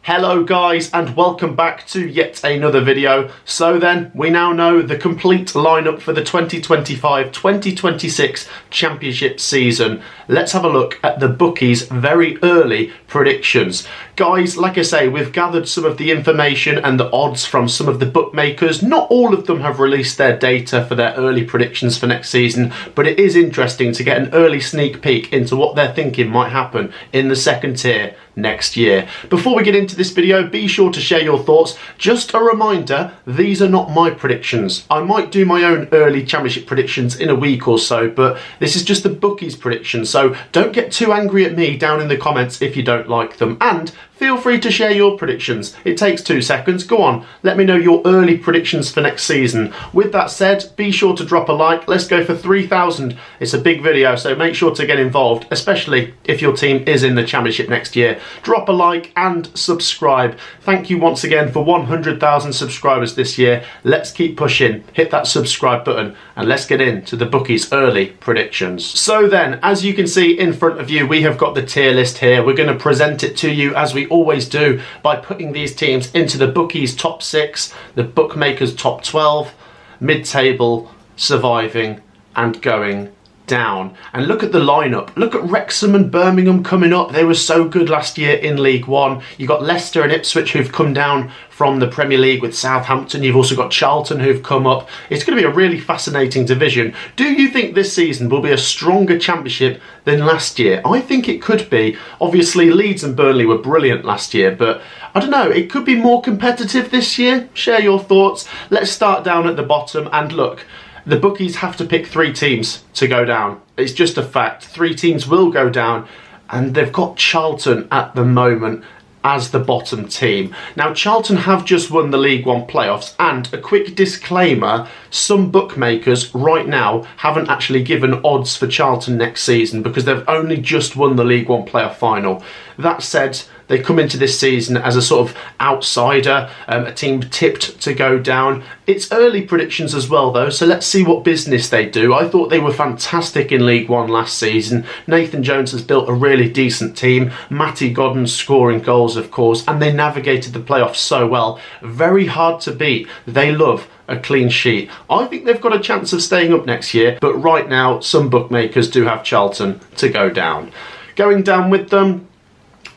Hello guys, and welcome back to yet another video. So then, we now know the complete lineup for the 2025-2026 Championship season. Let's have a look at the Bookies' very early predictions. Guys, like I say, we've gathered some of the information and the odds from some of the bookmakers. Not all of them have released their data for their early predictions for next season, but it is interesting to get an early sneak peek into what they're thinking might happen in the second tier next year. Before we get into this video, be sure to share your thoughts. Just a reminder, these are not my predictions. I might do my own early championship predictions in a week or so, but this is just the Bookies' predictions, so don't get too angry at me down in the comments if you don't like them. And feel free to share your predictions. It takes 2 seconds. Go on, let me know your early predictions for next season. With that said, be sure to drop a like. Let's go for 3,000. It's a big video, so make sure to get involved, especially if your team is in the Championship next year. Drop a like and subscribe. Thank you once again for 100,000 subscribers this year. Let's keep pushing. Hit that subscribe button and let's get into the Bookies' early predictions. So then, as you can see in front of you, we have got the tier list here. We're going to present it to you as we always do by putting these teams into the Bookies' top 6, the bookmakers' top 12, mid-table, surviving and going down. And look at the lineup. Look at Wrexham and Birmingham coming up. They were so good last year in League One. You've got Leicester and Ipswich who've come down from the Premier League with Southampton. You've also got Charlton who've come up. It's going to be a really fascinating division. Do you think this season will be a stronger championship than last year? I think it could be. Obviously, Leeds and Burnley were brilliant last year, but I don't know, it could be more competitive this year. Share your thoughts. Let's start down at the bottom and look. The Bookies have to pick 3 teams to go down. It's just a fact. 3 teams will go down, and they've got Charlton at the moment as the bottom team. Now, Charlton have just won the League One playoffs, and a quick disclaimer, some bookmakers right now haven't actually given odds for Charlton next season because they've only just won the League One playoff final. That said, they come into this season as a sort of outsider, a team tipped to go down. It's early predictions as well though, so let's see what business they do. I thought they were fantastic in League One last season. Nathan Jones has built a really decent team. Matty Godden's scoring goals, of course, and they navigated the playoffs so well. Very hard to beat. They love a clean sheet. I think they've got a chance of staying up next year, but right now some bookmakers do have Charlton to go down. Going down with them,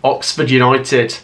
Oxford United.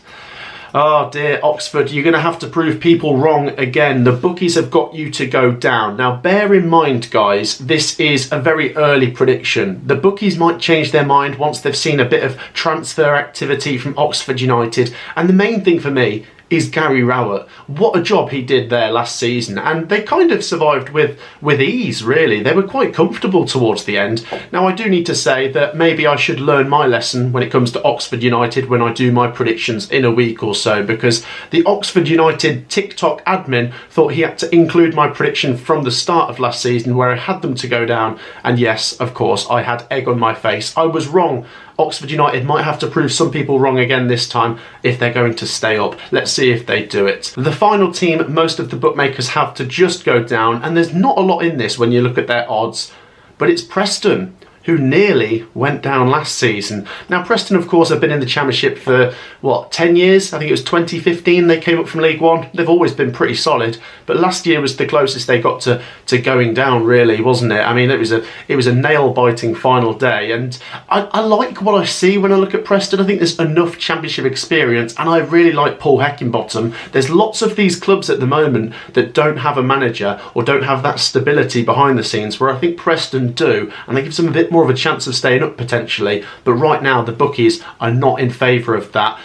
Oh dear, Oxford, you're going to have to prove people wrong again. The Bookies have got you to go down. Now, bear in mind, guys, this is a very early prediction. The Bookies might change their mind once they've seen a bit of transfer activity from Oxford United. And the main thing for me is Gary Rowett. What a job he did there last season, and they kind of survived with ease, really. They were quite comfortable towards the end. Now, I do need to say that maybe I should learn my lesson when it comes to Oxford United when I do my predictions in a week or so, because the Oxford United TikTok admin thought he had to include my prediction from the start of last season where I had them to go down, and yes, of course, I had egg on my face. I was wrong. Oxford United might have to prove some people wrong again this time if they're going to stay up. Let's see if they do it. The final team most of the bookmakers have to just go down, and there's not a lot in this when you look at their odds, but it's Preston, who nearly went down last season. Now, Preston, of course, have been in the Championship for, 10 years? I think it was 2015 they came up from League One. They've always been pretty solid, but last year was the closest they got to going down, really, wasn't it? I mean, it was a nail-biting final day, and I like what I see when I look at Preston. I think there's enough Championship experience, and I really like Paul Heckingbottom. There's lots of these clubs at the moment that don't have a manager or don't have that stability behind the scenes, where I think Preston do, and that gives them a bit more of a chance of staying up potentially, but right now the Bookies are not in favour of that.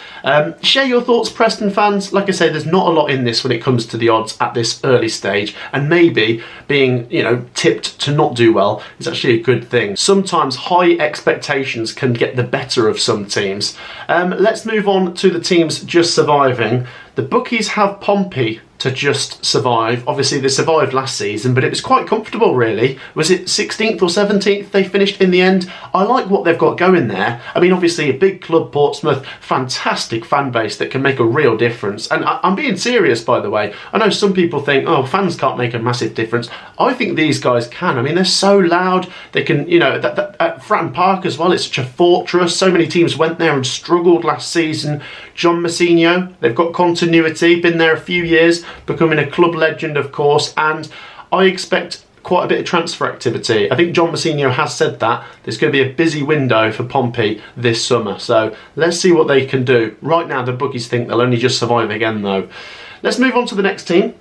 Share your thoughts, Preston fans. Like I say, there's not a lot in this when it comes to the odds at this early stage, and maybe being, tipped to not do well is actually a good thing. Sometimes high expectations can get the better of some teams. Let's move on to the teams just surviving. The Bookies have Pompey to just survive. Obviously they survived last season, but it was quite comfortable really. Was it 16th or 17th they finished in the end? I like what they've got going there. I mean, obviously a big club, Portsmouth, fantastic fan base that can make a real difference. And I'm being serious, by the way. I know some people think, oh, fans can't make a massive difference. I think these guys can. I mean, they're so loud. They can, you know, at Fratton Park as well, it's such a fortress. So many teams went there and struggled last season. John Mousinho, they've got continuity, been there a few years, becoming a club legend, of course, and I expect quite a bit of transfer activity. I think John Mousinho has said that there's going to be a busy window for Pompey this summer, so let's see what they can do. Right now the bookies think they'll only just survive again though. Let's move on to the next team,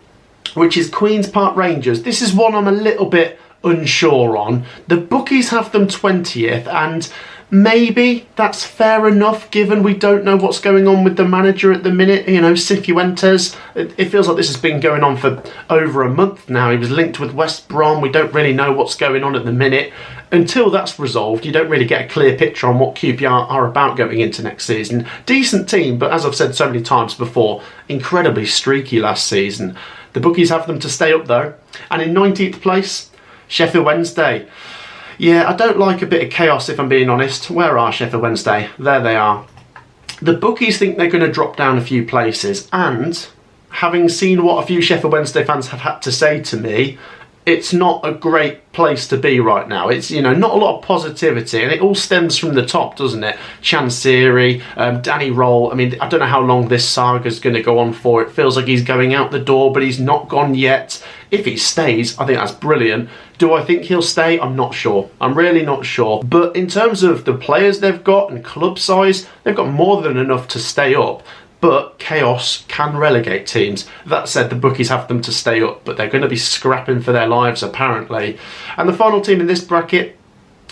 which is Queen's Park Rangers. This is one I'm a little bit unsure on. The bookies have them 20th, and maybe that's fair enough given we don't know what's going on with the manager at the minute. You know, Cifuentes, it feels like this has been going on for over a month now. He was linked with West Brom. We don't really know what's going on at the minute. Until that's resolved, you don't really get a clear picture on what QPR are about going into next season. Decent team, but as I've said so many times before, incredibly streaky last season. The bookies have them to stay up though. And in 19th place, Sheffield Wednesday. Yeah, I don't like a bit of chaos if I'm being honest. Where are Sheffield Wednesday? There they are. The bookies think they're going to drop down a few places, and having seen what a few Sheffield Wednesday fans have had to say to me, it's not a great place to be right now. It's, you know, not a lot of positivity, and it all stems from the top, doesn't it? Chansiri, Danny Roll. I mean, I don't know how long this saga's going to go on for. It feels like he's going out the door, but he's not gone yet. If he stays, I think that's brilliant. Do I think he'll stay? I'm not sure. I'm really not sure. But in terms of the players they've got and club size, they've got more than enough to stay up. But chaos can relegate teams. That said, the bookies have them to stay up, but they're going to be scrapping for their lives apparently. And the final team in this bracket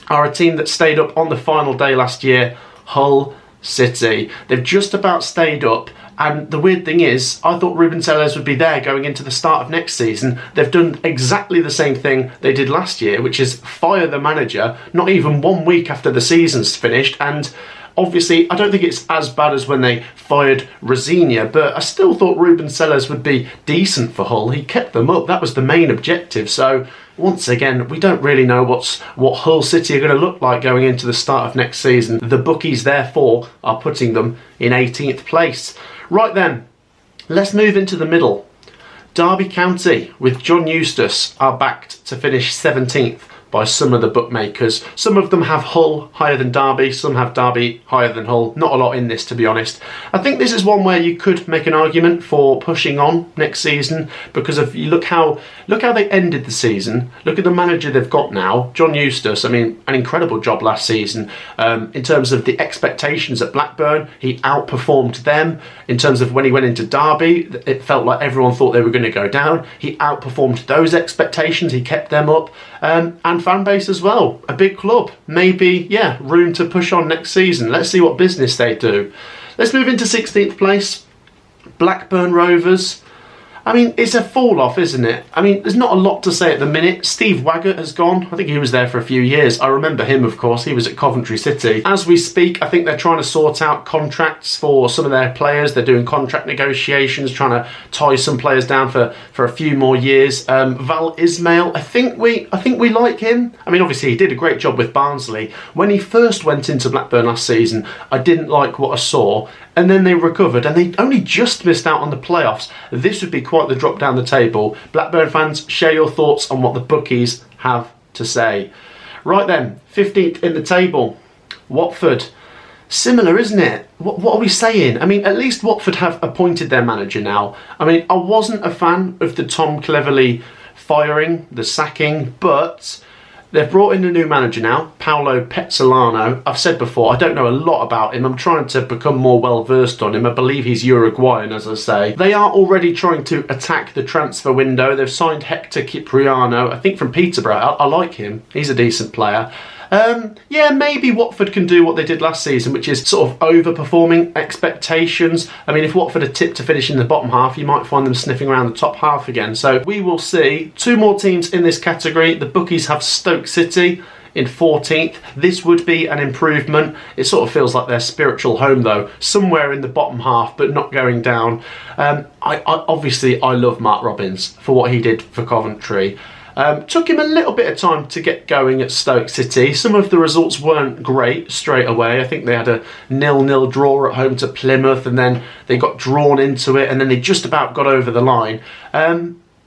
are a team that stayed up on the final day last year, Hull City. They've just about stayed up. And the weird thing is, I thought Ruben Sellers would be there going into the start of next season. They've done exactly the same thing they did last year, which is fire the manager, not even 1 week after the season's finished. And obviously, I don't think it's as bad as when they fired Rosinia, but I still thought Ruben Sellers would be decent for Hull. He kept them up. That was the main objective. So once again, we don't really know what Hull City are going to look like going into the start of next season. The bookies, therefore, are putting them in 18th place. Right then, let's move into the middle. Derby County, with John Eustace, are backed to finish 17th by some of the bookmakers. Some of them have Hull higher than Derby, some have Derby higher than Hull. Not a lot in this, to be honest. I think this is one where you could make an argument for pushing on next season, because if you look how they ended the season, look at the manager they've got now, John Eustace. I mean, an incredible job last season. In terms of the expectations at Blackburn, he outperformed them. In terms of when he went into Derby, it felt like everyone thought they were going to go down. He outperformed those expectations, he kept them up. And fan base as well, a big club, maybe, yeah, room to push on next season. Let's see what business they do. Let's move into 16th place, Blackburn Rovers. I mean, it's a fall off, isn't it? I mean, there's not a lot to say at the minute. Steve Waggett has gone. I think he was there for a few years. I remember him, of course. He was at Coventry City. As we speak, I think they're trying to sort out contracts for some of their players. They're doing contract negotiations, trying to tie some players down for a few more years. Val Ismail, I think we like him. I mean, obviously, he did a great job with Barnsley. When he first went into Blackburn last season, I didn't like what I saw. And then they recovered, and they only just missed out on the playoffs. This would be quite the drop down the table. Blackburn fans, share your thoughts on what the bookies have to say. Right then, 15th in the table, Watford. Similar, isn't it? What are we saying? I mean, at least Watford have appointed their manager now. I mean, I wasn't a fan of the Tom Cleverley firing, the sacking, but they've brought in a new manager now, Paolo Pezzolano. I've said before, I don't know a lot about him. I'm trying to become more well-versed on him. I believe he's Uruguayan, as I say. They are already trying to attack the transfer window. They've signed Hector Cipriano, I think from Peterborough. I like him. He's a decent player. Yeah, maybe Watford can do what they did last season, which is sort of overperforming expectations. I mean, if Watford are tipped to finish in the bottom half, you might find them sniffing around the top half again. So we will see. Two more teams in this category. The bookies have Stoke City in 14th. This would be an improvement. It sort of feels like their spiritual home though, somewhere in the bottom half but not going down. Obviously I love Mark Robins for what he did for Coventry. Took him a little bit of time to get going at Stoke City. Some of the results weren't great straight away. I think they had a 0-0 draw at home to Plymouth, and then they got drawn into it, and then they just about got over the line.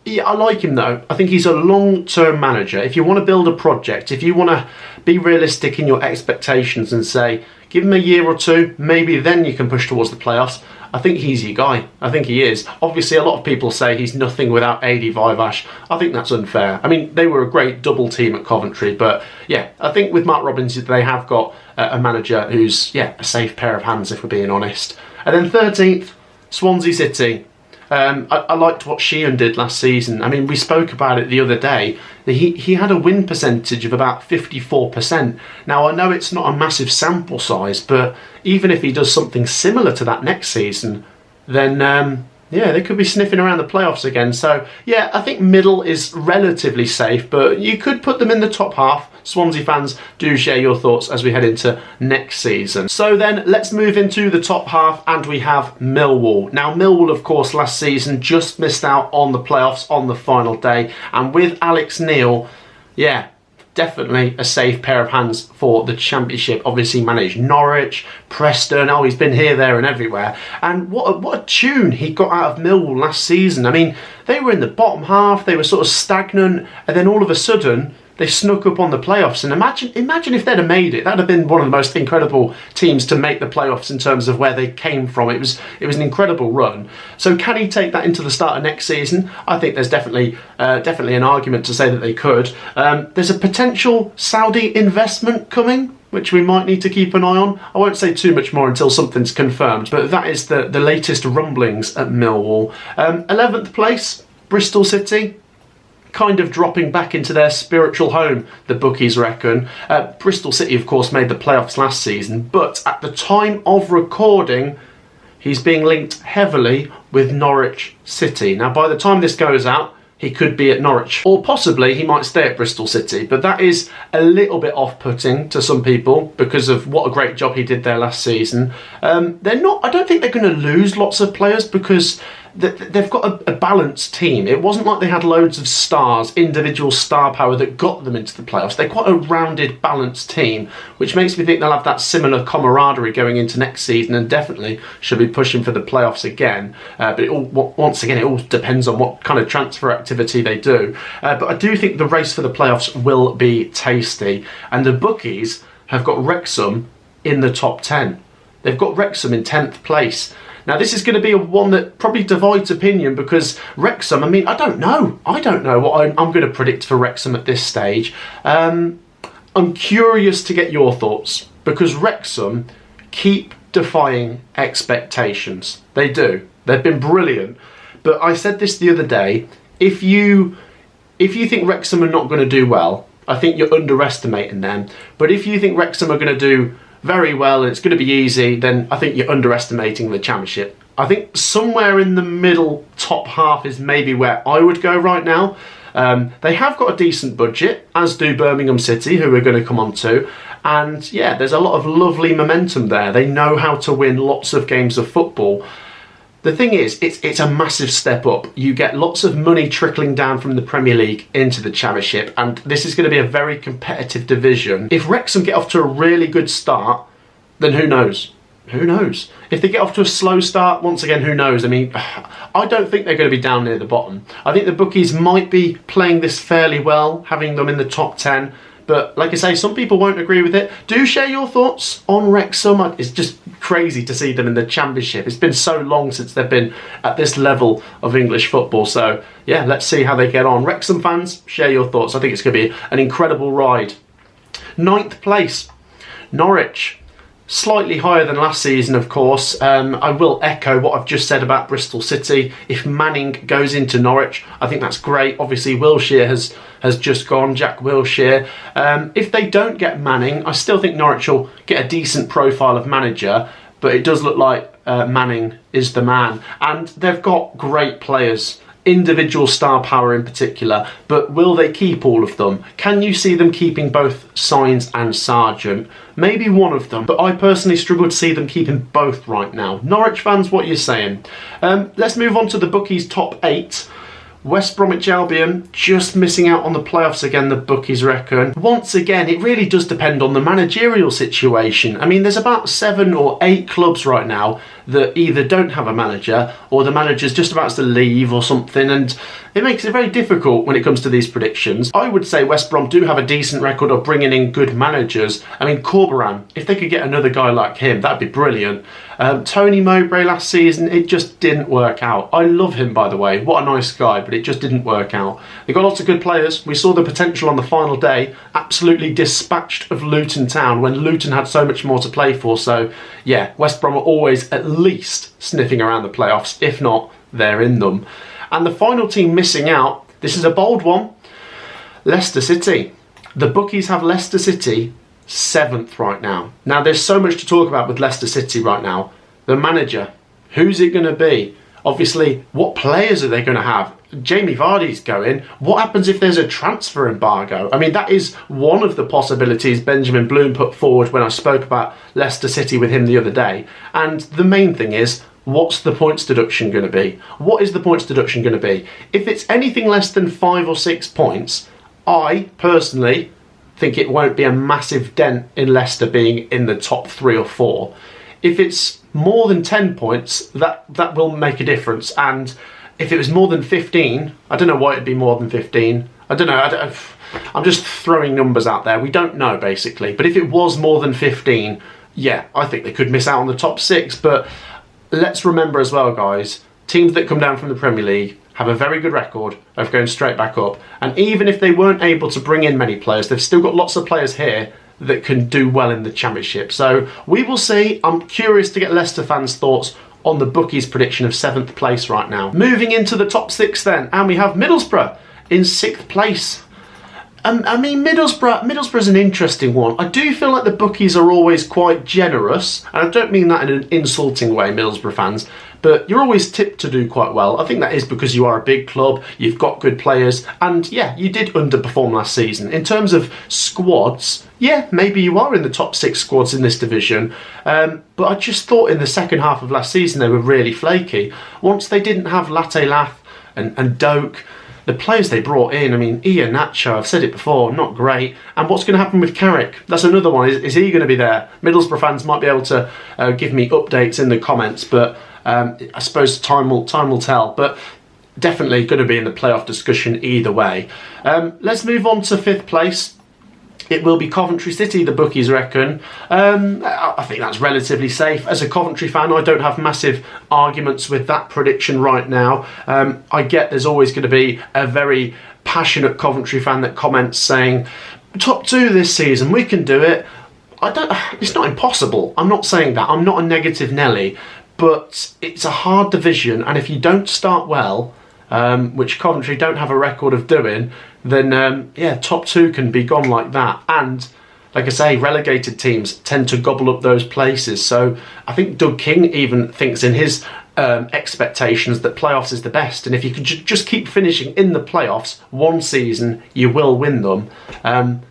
Yeah, I like him though. I think he's a long-term manager. If you want to build a project, if you want to be realistic in your expectations and say, give him a year or two, maybe then you can push towards the playoffs, I think he's your guy. I think he is. Obviously, a lot of people say he's nothing without Adi Vivash. I think that's unfair. I mean, they were a great double team at Coventry, but yeah, I think with Mark Robins, they have got a manager who's, yeah, a safe pair of hands, if we're being honest. And then 13th, Swansea City. I liked what Sheehan did last season. I mean, we spoke about it the other day. He had a win percentage of about 54%. Now, I know it's not a massive sample size, but even if he does something similar to that next season, then yeah, they could be sniffing around the playoffs again. So yeah, I think middle is relatively safe, but you could put them in the top half. Swansea fans, do share your thoughts as we head into next season. So then let's move into the top half, and we have Millwall. Now Millwall, of course, last season just missed out on the playoffs on the final day, and with Alex Neil, yeah, definitely a safe pair of hands for the Championship. Obviously managed Norwich, Preston, oh, he's been here, there and everywhere. And what a tune he got out of Millwall last season. I mean, they were in the bottom half, they were sort of stagnant, and then all of a sudden they snuck up on the playoffs. And imagine if they'd have made it. That'd have been one of the most incredible teams to make the playoffs in terms of where they came from. It was an incredible run. So can he take that into the start of next season? I think there's definitely an argument to say that they could. There's a potential Saudi investment coming, which we might need to keep an eye on. I won't say too much more until something's confirmed, but that is the latest rumblings at Millwall. 11th place, Bristol City. Kind of dropping back into their spiritual home, the bookies reckon. Bristol City, of course, made the playoffs last season, but at the time of recording, he's being linked heavily with Norwich City. Now, by the time this goes out, he could be at Norwich, or possibly he might stay at Bristol City, but that is a little bit off-putting to some people because of what a great job he did there last season. I don't think they're going to lose lots of players because they've got a balanced team. It wasn't like they had loads of stars, individual star power that got them into the playoffs. They're quite a rounded, balanced team, which makes me think they'll have that similar camaraderie going into next season and definitely should be pushing for the playoffs again. But once again, it all depends on what kind of transfer activity they do. But I do think the race for the playoffs will be tasty. And the bookies have got Wrexham in the top 10. They've got Wrexham in 10th place. Now, this is going to be one that probably divides opinion because Wrexham, I mean, I don't know what I'm going to predict for Wrexham at this stage. I'm curious to get your thoughts because Wrexham keep defying expectations. They do. They've been brilliant. But I said this the other day, if you think Wrexham are not going to do well, I think you're underestimating them. But if you think Wrexham are going to do very well and it's going to be easy, then I think you're underestimating the Championship. I think somewhere in the middle top half is maybe where I would go right now. They have got a decent budget, as do Birmingham City, who we're going to come on to. And yeah, there's a lot of lovely momentum there. They know how to win lots of games of football. The thing is, it's a massive step up. You get lots of money trickling down from the Premier League into the Championship, and this is going to be a very competitive division. If Wrexham get off to a really good start, then who knows? Who knows? If they get off to a slow start, once again, who knows? I mean, I don't think they're going to be down near the bottom. I think the bookies might be playing this fairly well, having them in the top 10. But like I say, some people won't agree with it. Do share your thoughts on Wrexham. It's just crazy to see them in the Championship. It's been so long since they've been at this level of English football. So yeah, let's see how they get on. Wrexham fans, share your thoughts. I think it's going to be an incredible ride. 9th place, Norwich. Slightly higher than last season, of course. I will echo what I've just said about Bristol City. If Manning goes into Norwich, I think that's great. Obviously, Wilshere has just gone, Jack Wilshere. If they don't get Manning, I still think Norwich will get a decent profile of manager, but it does look like Manning is the man. And they've got great players individual star power in particular, but will they keep all of them? Can you see them keeping both Sainz and Sargent? Maybe one of them, but I personally struggle to see them keeping both right now. Norwich fans, what are you saying? Let's move on to the bookies' top 8. West Bromwich Albion just missing out on the playoffs again, the bookies reckon. Once again, it really does depend on the managerial situation. I mean, there's about 7 or 8 clubs right now that either don't have a manager or the manager's just about to leave or something, and it makes it very difficult when it comes to these predictions. I would say West Brom do have a decent record of bringing in good managers. I mean, Corberan, if they could get another guy like him, that'd be brilliant. Tony Mowbray last season, it just didn't work out. I love him, by the way. What a nice guy, but it just didn't work out. They got lots of good players. We saw the potential on the final day. Absolutely dispatched of Luton Town when Luton had so much more to play for. So, yeah, West Brom are always at least sniffing around the playoffs. If not, they're in them. And the final team missing out, this is a bold one, Leicester City. The bookies have Leicester City 7th right now. Now, there's so much to talk about with Leicester City right now. The manager, who's it going to be? Obviously, what players are they going to have? Jamie Vardy's going. What happens if there's a transfer embargo? I mean, that is one of the possibilities Benjamin Bloom put forward when I spoke about Leicester City with him the other day. And the main thing is, what's the points deduction going to be? What is the points deduction going to be? If it's anything less than 5 or 6 points, I personally think it won't be a massive dent in Leicester being in the top 3 or 4. If it's more than 10 points, that will make a difference. And if it was more than 15, I don't know why it'd be more than 15. I don't know. I'm just throwing numbers out there. We don't know, basically. But if it was more than 15, yeah, I think they could miss out on the top 6. But let's remember as well, guys, teams that come down from the Premier League have a very good record of going straight back up. And even if they weren't able to bring in many players, they've still got lots of players here that can do well in the Championship. So we will see. I'm curious to get Leicester fans' thoughts on the bookies' prediction of 7th place right now. Moving into the top 6 then, and we have Middlesbrough in 6th place. I mean, Middlesbrough's an interesting one. I do feel like the bookies are always quite generous, and I don't mean that in an insulting way, Middlesbrough fans, but you're always tipped to do quite well. I think that is because you are a big club, you've got good players, and yeah, you did underperform last season. In terms of squads, yeah, maybe you are in the top 6 squads in this division, but I just thought in the second half of last season they were really flaky. Once they didn't have Latte Lath and Doak, the players they brought in, I mean, Ian Nacho, I've said it before, not great. And what's going to happen with Carrick? That's another one. Is he going to be there? Middlesbrough fans might be able to give me updates in the comments, but I suppose time will tell. But definitely going to be in the playoff discussion either way. Let's move on to 5th place. It will be Coventry City, the bookies reckon. I think that's relatively safe. As a Coventry fan, I don't have massive arguments with that prediction right now. I get there's always going to be a very passionate Coventry fan that comments saying, top 2 this season, we can do it. It's not impossible. I'm not saying that. I'm not a negative Nelly. But it's a hard division, and if you don't start well, which Coventry don't have a record of doing, then yeah, top 2 can be gone like that. And like I say, relegated teams tend to gobble up those places. So I think Doug King even thinks in his expectations that playoffs is the best. And if you can just keep finishing in the playoffs one season, you will win them.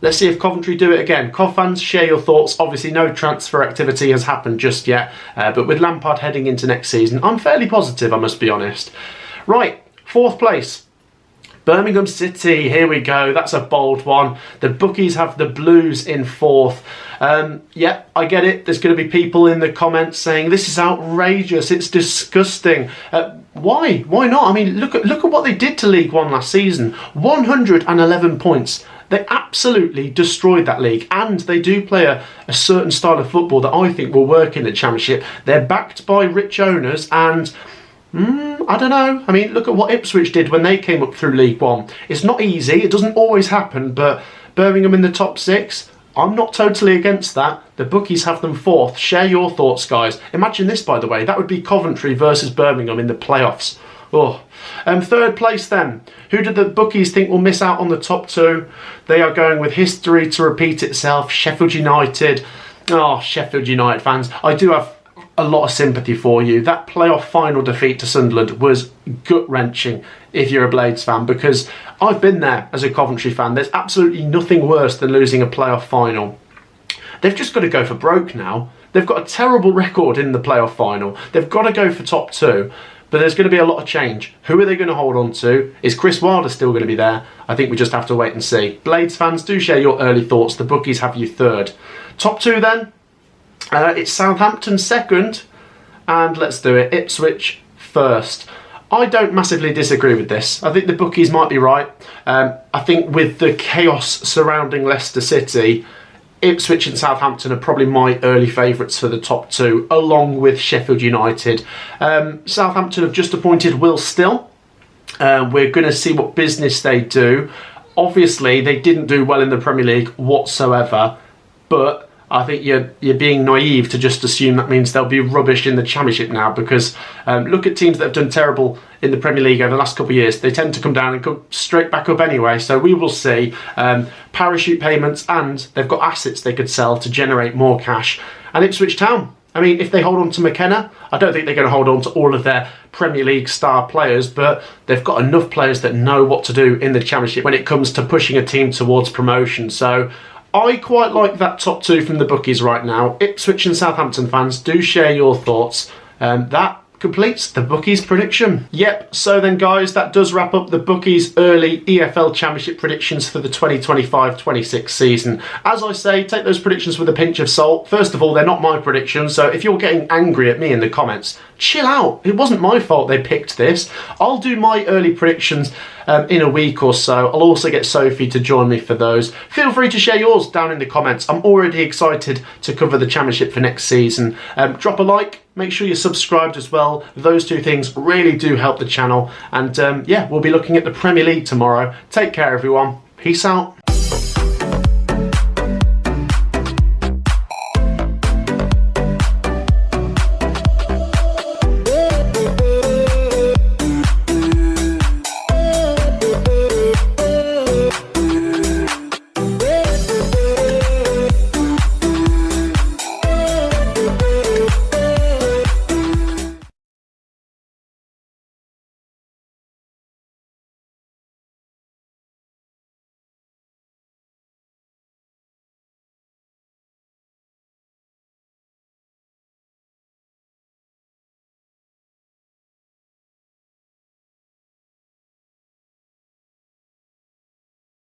Let's see if Coventry do it again. Cov fans, share your thoughts. Obviously, no transfer activity has happened just yet. But with Lampard heading into next season, I'm fairly positive, I must be honest. Right, 4th place. Birmingham City, here we go. That's a bold one. The bookies have the Blues in 4th. Yeah, I get it. There's going to be people in the comments saying this is outrageous. It's disgusting. Why? Why not? I mean, look at what they did to League One last season. 111 points. They absolutely destroyed that league, and they do play a certain style of football that I think will work in the Championship. They're backed by rich owners, and I don't know. I mean, look at what Ipswich did when they came up through League One. It's not easy. It doesn't always happen, but Birmingham in the top 6, I'm not totally against that. The bookies have them 4th. Share your thoughts, guys. Imagine this, by the way. That would be Coventry versus Birmingham in the playoffs. Oh. 3rd place then. Who do the bookies think will miss out on the top 2? They are going with history to repeat itself. Sheffield United. Oh, Sheffield United fans. I do have a lot of sympathy for you. That playoff final defeat to Sunderland was gut-wrenching if you're a Blades fan, because I've been there as a Coventry fan. There's absolutely nothing worse than losing a playoff final. They've just got to go for broke now. They've got a terrible record in the playoff final. They've got to go for top two, but there's going to be a lot of change. Who are they going to hold on to? Is Chris Wilder still going to be there? I think we just have to wait and see. Blades fans, do share your early thoughts. The bookies have you third. Top two then. It's Southampton second, and let's do it, Ipswich first. I don't massively disagree with this. I think the bookies might be right. I think with the chaos surrounding Leicester City, Ipswich and Southampton are probably my early favourites for the top two, along with Sheffield United. Southampton have just appointed Will Still. We're going to see what business they do. Obviously, they didn't do well in the Premier League whatsoever, but I think you're being naive to just assume that means they'll be rubbish in the Championship now, because look at teams that have done terrible in the Premier League over the last couple of years. They tend to come down and go straight back up anyway, so we will see. Parachute payments, and they've got assets they could sell to generate more cash. And Ipswich Town, I mean, if they hold on to McKenna, I don't think they're going to hold on to all of their Premier League star players, but they've got enough players that know what to do in the Championship when it comes to pushing a team towards promotion. So I quite like that top two from the bookies right now. Ipswich and Southampton fans, do share your thoughts. That completes the bookies prediction. Yep, so then guys, that does wrap up the bookies early EFL Championship predictions for the 2025-26 season. As I say, take those predictions with a pinch of salt. First of all, they're not my predictions, so if you're getting angry at me in the comments, chill out. It wasn't my fault they picked this. I'll do my early predictions in a week or so. I'll also get Sophie to join me for those. Feel free to share yours down in the comments. I'm already excited to cover the Championship for next season. Drop a like, make sure you're subscribed as well. Those two things really do help the channel. And yeah, we'll be looking at the Premier League tomorrow. Take care, everyone. Peace out.